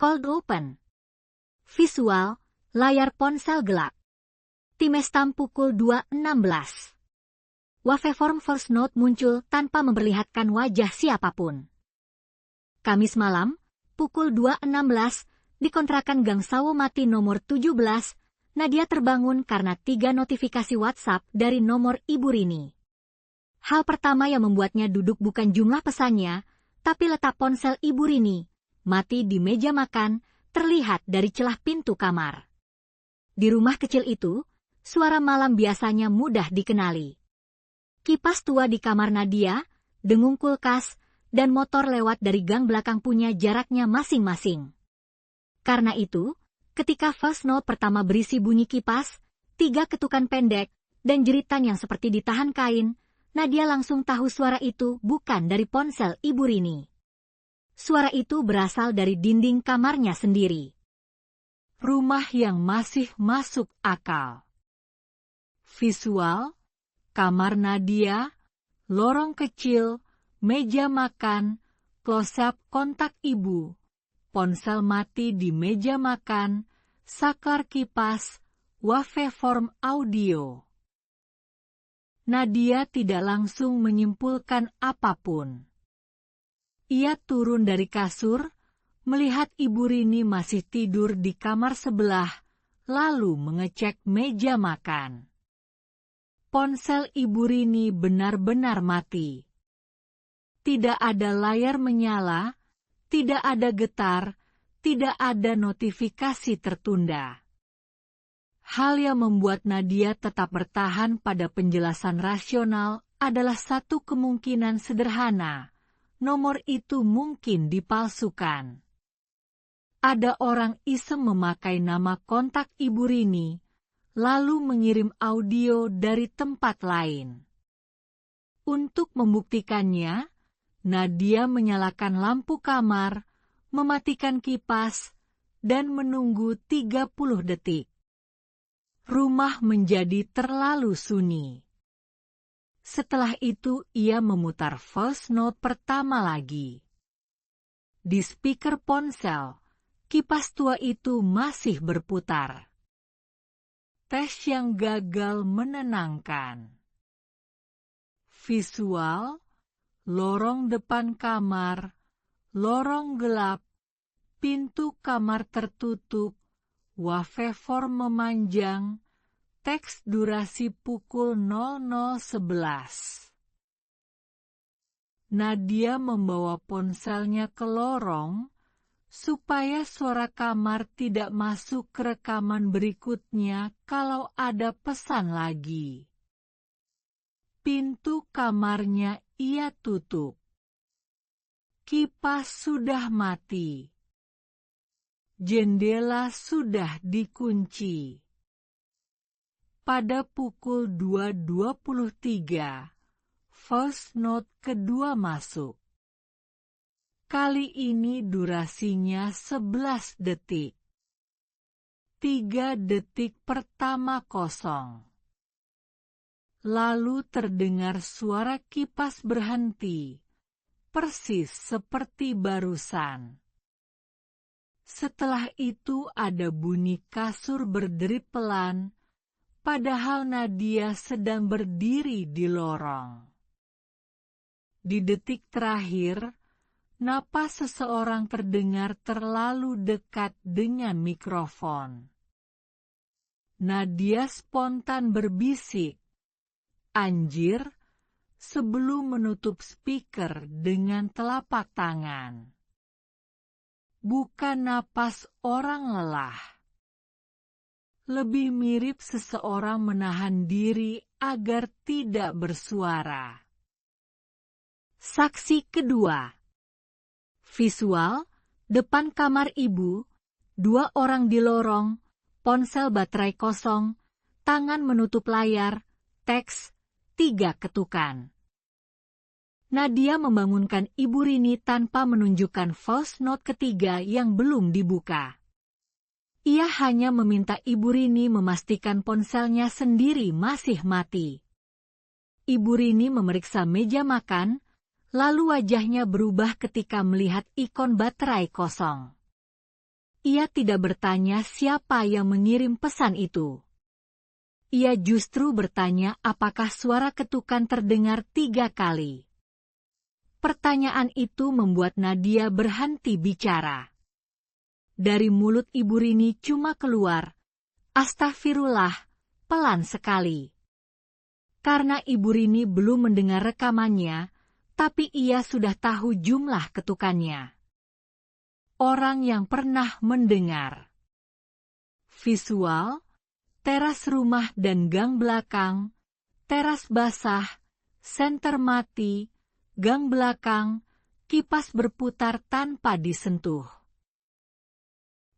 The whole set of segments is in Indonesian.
Cold open. Visual, layar ponsel gelap. Timestamp pukul 2.16. Waveform voice note muncul tanpa memperlihatkan wajah siapapun. Kamis malam, pukul 2.16, di kontrakan Gang Sawo Mati nomor 17, Nadia terbangun karena 3 notifikasi WhatsApp dari nomor Ibu Rini. Hal pertama yang membuatnya duduk bukan jumlah pesannya, tapi letak ponsel Ibu Rini, mati di meja makan, terlihat dari celah pintu kamar. Di rumah kecil itu, suara malam biasanya mudah dikenali. Kipas tua di kamar Nadia, dengung kulkas, dan motor lewat dari gang belakang punya jaraknya masing-masing. Karena itu, ketika voice note pertama berisi bunyi kipas, 3 ketukan pendek, dan jeritan yang seperti ditahan kain, Nadia langsung tahu suara itu bukan dari ponsel Ibu Rini. Suara itu berasal dari dinding kamarnya sendiri. Rumah yang masih masuk akal. Visual, kamar Nadia, lorong kecil, meja makan, close-up kontak ibu, ponsel mati di meja makan, saklar kipas, waveform audio. Nadia tidak langsung menyimpulkan apapun. Ia turun dari kasur, melihat Ibu Rini masih tidur di kamar sebelah, lalu mengecek meja makan. Ponsel Ibu Rini benar-benar mati. Tidak ada layar menyala, tidak ada getar, tidak ada notifikasi tertunda. Hal yang membuat Nadia tetap bertahan pada penjelasan rasional adalah satu kemungkinan sederhana. Nomor itu mungkin dipalsukan. Ada orang iseng memakai nama kontak Ibu Rini, lalu mengirim audio dari tempat lain. Untuk membuktikannya, Nadia menyalakan lampu kamar, mematikan kipas, dan menunggu 30 detik. Rumah menjadi terlalu sunyi. Setelah itu ia memutar voice note pertama lagi. Di speaker ponsel, kipas tua itu masih berputar. Tes yang gagal menenangkan. Visual, lorong depan kamar, lorong gelap, pintu kamar tertutup, waveform memanjang, teks durasi pukul 00.11. Nadia membawa ponselnya ke lorong, supaya suara kamar tidak masuk ke rekaman berikutnya kalau ada pesan lagi. Pintu kamarnya ia tutup. Kipas sudah mati. Jendela sudah dikunci. Pada pukul 2.23, voice note kedua masuk. Kali ini durasinya 11 detik. 3 detik pertama kosong. Lalu terdengar suara kipas berhenti, persis seperti barusan. Setelah itu ada bunyi kasur berderit pelan, padahal Nadia sedang berdiri di lorong. Di detik terakhir, napas seseorang terdengar terlalu dekat dengan mikrofon. Nadia spontan berbisik, "Anjir," sebelum menutup speaker dengan telapak tangan. Bukan napas orang lelah. Lebih mirip seseorang menahan diri agar tidak bersuara. Saksi kedua. Visual, depan kamar ibu, 2 orang di lorong, ponsel baterai kosong, tangan menutup layar, teks, 3 ketukan. Nadia membangunkan Ibu Rini tanpa menunjukkan voice note ketiga yang belum dibuka. Ia hanya meminta Ibu Rini memastikan ponselnya sendiri masih mati. Ibu Rini memeriksa meja makan, lalu wajahnya berubah ketika melihat ikon baterai kosong. Ia tidak bertanya siapa yang mengirim pesan itu. Ia justru bertanya apakah suara ketukan terdengar 3 kali. Pertanyaan itu membuat Nadia berhenti bicara. Dari mulut Ibu Rini cuma keluar, "Astagfirullah," pelan sekali. Karena Ibu Rini belum mendengar rekamannya, tapi ia sudah tahu jumlah ketukannya. Orang yang pernah mendengar. Visual, teras rumah dan gang belakang, teras basah, senter mati, gang belakang, kipas berputar tanpa disentuh.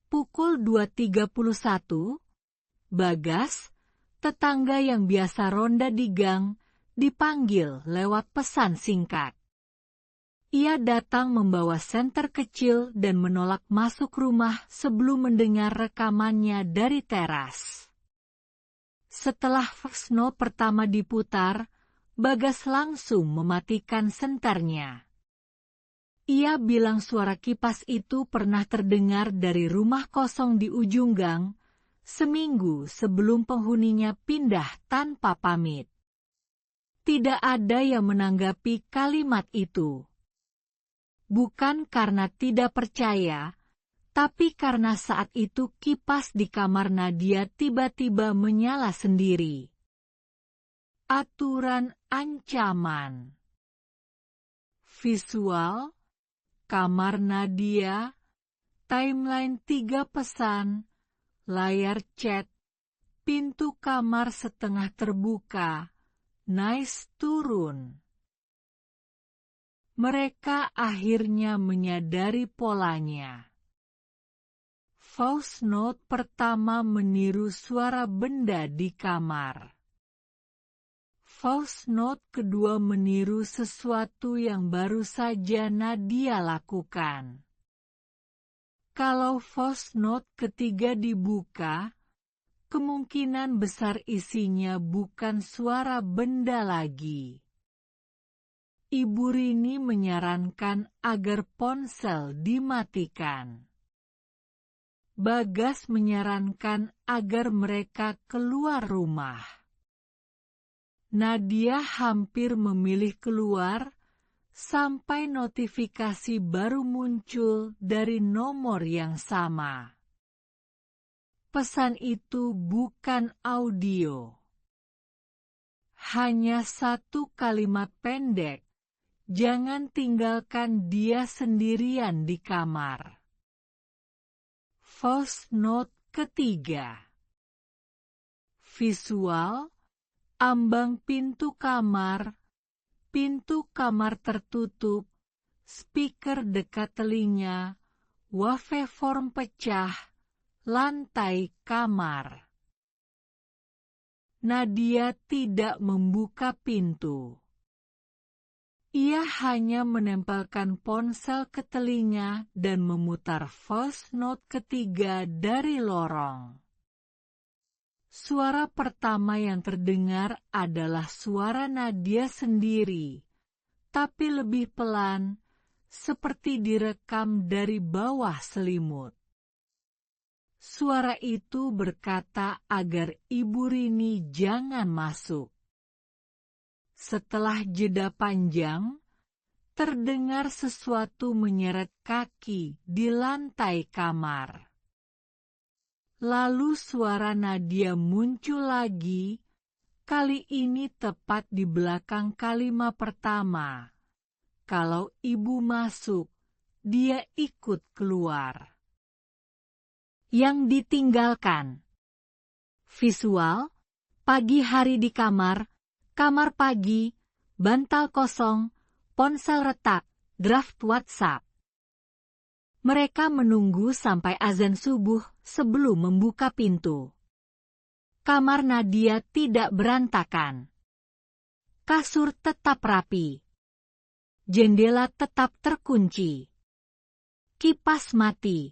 Pukul 2.31, Bagas, tetangga yang biasa ronda di gang, dipanggil lewat pesan singkat. Ia datang membawa senter kecil dan menolak masuk rumah sebelum mendengar rekamannya dari teras. Setelah voice note pertama diputar, Bagas langsung mematikan senternya. Ia bilang suara kipas itu pernah terdengar dari rumah kosong di ujung gang, seminggu sebelum penghuninya pindah tanpa pamit. Tidak ada yang menanggapi kalimat itu. Bukan karena tidak percaya, tapi karena saat itu kipas di kamar Nadia tiba-tiba menyala sendiri. Aturan ancaman. Visual, kamar Nadia, timeline 3 pesan, layar chat, pintu kamar setengah terbuka, nice turun. Mereka akhirnya menyadari polanya. Voice note pertama meniru suara benda di kamar. Voice note kedua meniru sesuatu yang baru saja Nadia lakukan. Kalau voice note ketiga dibuka, kemungkinan besar isinya bukan suara benda lagi. Ibu Rini menyarankan agar ponsel dimatikan. Bagas menyarankan agar mereka keluar rumah. Nadia hampir memilih keluar sampai notifikasi baru muncul dari nomor yang sama. Pesan itu bukan audio. Hanya satu kalimat pendek. Jangan tinggalkan dia sendirian di kamar. Voice note ketiga. Visual, ambang pintu kamar tertutup, speaker dekat telinga, waveform pecah, lantai kamar. Nadia tidak membuka pintu. Ia hanya menempelkan ponsel ke telinga dan memutar voice note ketiga dari lorong. Suara pertama yang terdengar adalah suara Nadia sendiri, tapi lebih pelan, seperti direkam dari bawah selimut. Suara itu berkata agar Ibu Rini jangan masuk. Setelah jeda panjang, terdengar sesuatu menyeret kaki di lantai kamar. Lalu suara Nadia muncul lagi, kali ini tepat di belakang kalimat pertama. Kalau ibu masuk, dia ikut keluar. Yang ditinggalkan. Visual, pagi hari di kamar pagi, bantal kosong, ponsel retak, draft WhatsApp. Mereka menunggu sampai azan subuh sebelum membuka pintu. Kamar Nadia tidak berantakan. Kasur tetap rapi. Jendela tetap terkunci. Kipas mati.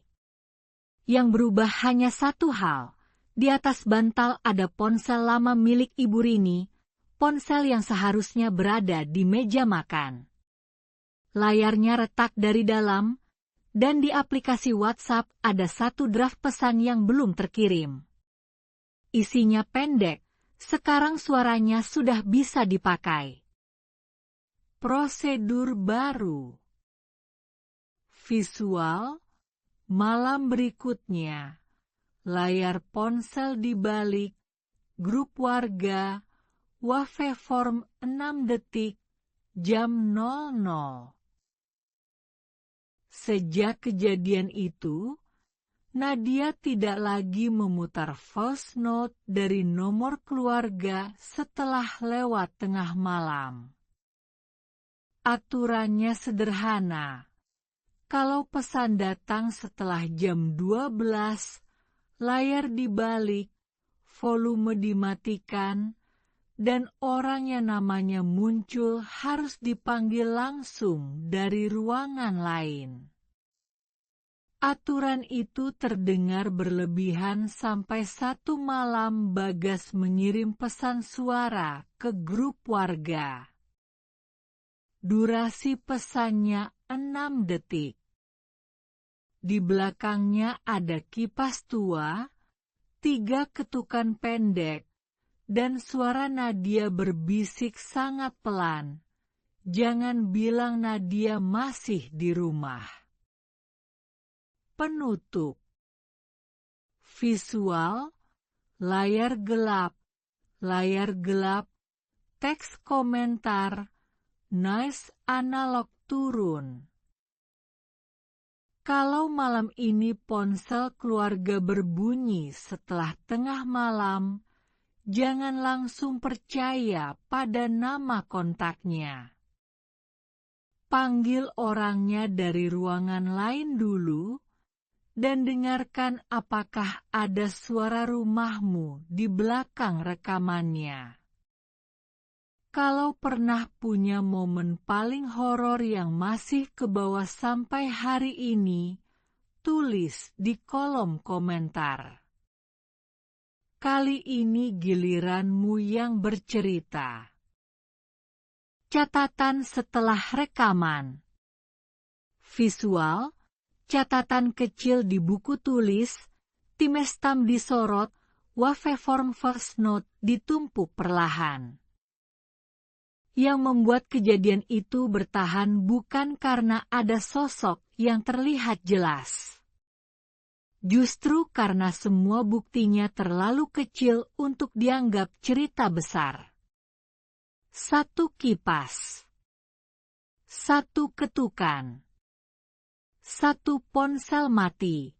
Yang berubah hanya satu hal. Di atas bantal ada ponsel lama milik Ibu Rini, ponsel yang seharusnya berada di meja makan. Layarnya retak dari dalam, dan di aplikasi WhatsApp ada satu draft pesan yang belum terkirim. Isinya pendek, sekarang suaranya sudah bisa dipakai. Prosedur baru. Visual, malam berikutnya, layar ponsel dibalik, grup warga, waveform 6 detik, jam 00. Sejak kejadian itu, Nadia tidak lagi memutar voice note dari nomor keluarga setelah lewat tengah malam. Aturannya sederhana. Kalau pesan datang setelah jam 12, layar dibalik, volume dimatikan, dan orang yang namanya muncul harus dipanggil langsung dari ruangan lain. Aturan itu terdengar berlebihan sampai satu malam Bagas mengirim pesan suara ke grup warga. Durasi pesannya 6 detik. Di belakangnya ada kipas tua, 3 ketukan pendek, dan suara Nadia berbisik sangat pelan. Jangan bilang Nadia masih di rumah. Penutup. Visual, layar gelap, teks komentar, noise analog turun. Kalau malam ini ponsel keluarga berbunyi setelah tengah malam, jangan langsung percaya pada nama kontaknya. Panggil orangnya dari ruangan lain dulu, dan dengarkan apakah ada suara rumahmu di belakang rekamannya. Kalau pernah punya momen paling horor yang masih kebawa sampai hari ini, tulis di kolom komentar. Kali ini giliranmu yang bercerita. Catatan setelah rekaman. Visual, catatan kecil di buku tulis, timestamp disorot, waveform voice note ditumpuk perlahan. Yang membuat kejadian itu bertahan bukan karena ada sosok yang terlihat jelas. Justru karena semua buktinya terlalu kecil untuk dianggap cerita besar. 1 kipas. 1 ketukan. 1 ponsel mati.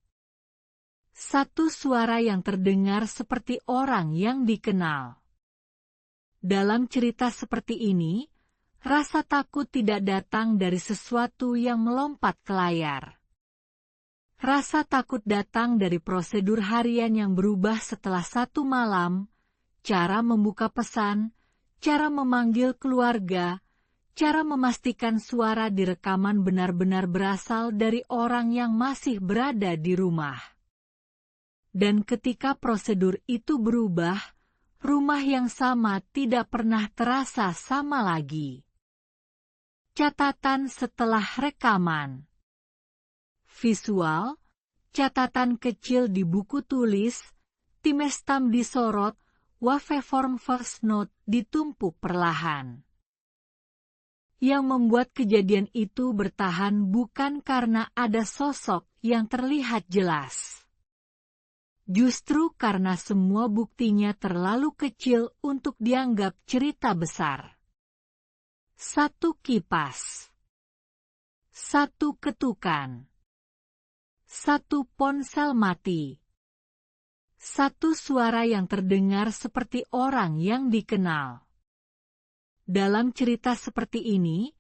1 suara yang terdengar seperti orang yang dikenal. Dalam cerita seperti ini, rasa takut tidak datang dari sesuatu yang melompat ke layar. Rasa takut datang dari prosedur harian yang berubah setelah satu malam, cara membuka pesan, cara memanggil keluarga, cara memastikan suara di rekaman benar-benar berasal dari orang yang masih berada di rumah. Dan ketika prosedur itu berubah, rumah yang sama tidak pernah terasa sama lagi. Catatan setelah rekaman. Visual, catatan kecil di buku tulis, timestamp disorot, waveform voice note ditumpuk perlahan. Yang membuat kejadian itu bertahan bukan karena ada sosok yang terlihat jelas. Justru karena semua buktinya terlalu kecil untuk dianggap cerita besar. 1 kipas. 1 ketukan. 1 ponsel mati. 1 suara yang terdengar seperti orang yang dikenal. Dalam cerita seperti ini,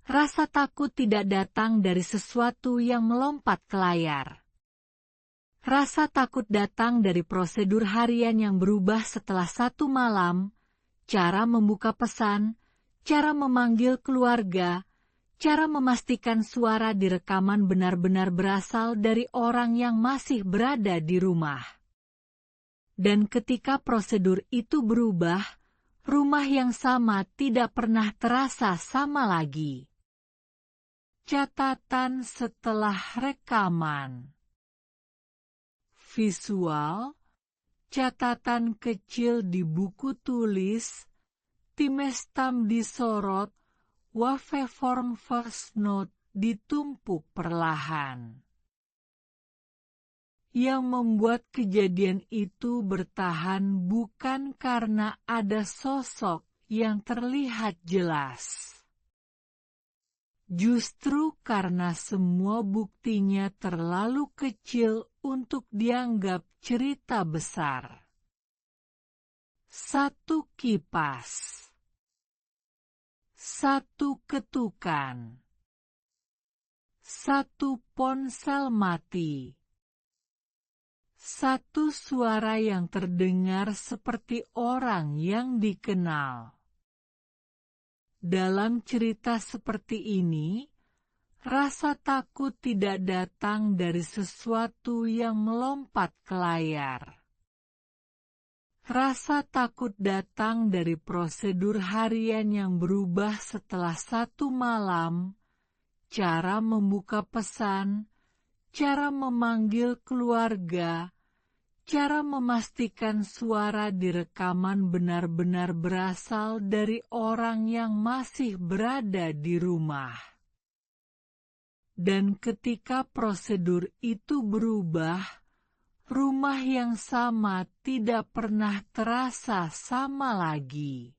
rasa takut tidak datang dari sesuatu yang melompat ke layar. Rasa takut datang dari prosedur harian yang berubah setelah satu malam, cara membuka pesan, cara memanggil keluarga, cara memastikan suara di rekaman benar-benar berasal dari orang yang masih berada di rumah. Dan ketika prosedur itu berubah, rumah yang sama tidak pernah terasa sama lagi. Catatan setelah rekaman. Visual, catatan kecil di buku tulis, timestamp disorot, waveform first note ditumpuk perlahan. Yang membuat kejadian itu bertahan bukan karena ada sosok yang terlihat jelas. Justru karena semua buktinya terlalu kecil untuk dianggap cerita besar. Satu kipas. Satu ketukan. Satu ponsel mati. Satu suara yang terdengar seperti orang yang dikenal. Dalam cerita seperti ini, rasa takut tidak datang dari sesuatu yang melompat ke layar. Rasa takut datang dari prosedur harian yang berubah setelah satu malam, cara membuka pesan, cara memanggil keluarga, cara memastikan suara di rekaman benar-benar berasal dari orang yang masih berada di rumah. Dan ketika prosedur itu berubah, rumah yang sama tidak pernah terasa sama lagi.